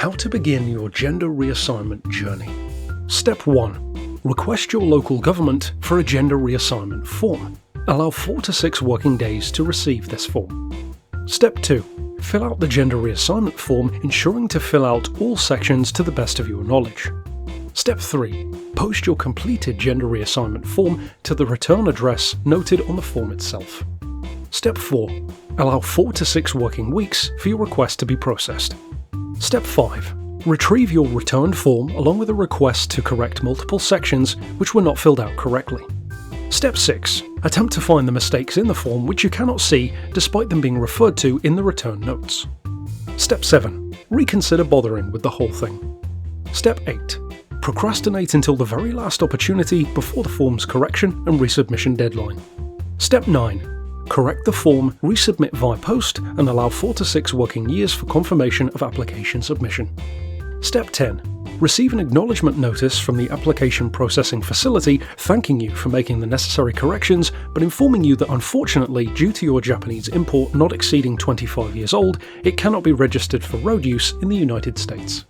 How to begin your gender reassignment journey. Step 1. Request your local government for a gender reassignment form. Allow 4 to 6 working days to receive this form. Step 2. Fill out the gender reassignment form, ensuring to fill out all sections to the best of your knowledge. Step 3. Post your completed gender reassignment form to the return address noted on the form itself. Step 4. Allow 4 to 6 working weeks for your request to be processed. Step 5. Retrieve your returned form along with a request to correct multiple sections which were not filled out correctly. Step 6. Attempt to find the mistakes in the form which you cannot see despite them being referred to in the return notes. Step 7. Reconsider bothering with the whole thing. Step 8. Procrastinate until the very last opportunity before the form's correction and resubmission deadline. Step 9. Correct the form, resubmit via post, and allow 4 to 6 working years for confirmation of application submission. Step 10. Receive an acknowledgement notice from the application processing facility thanking you for making the necessary corrections, but informing you that unfortunately, due to your Japanese import not exceeding 25 years old, it cannot be registered for road use in the United States.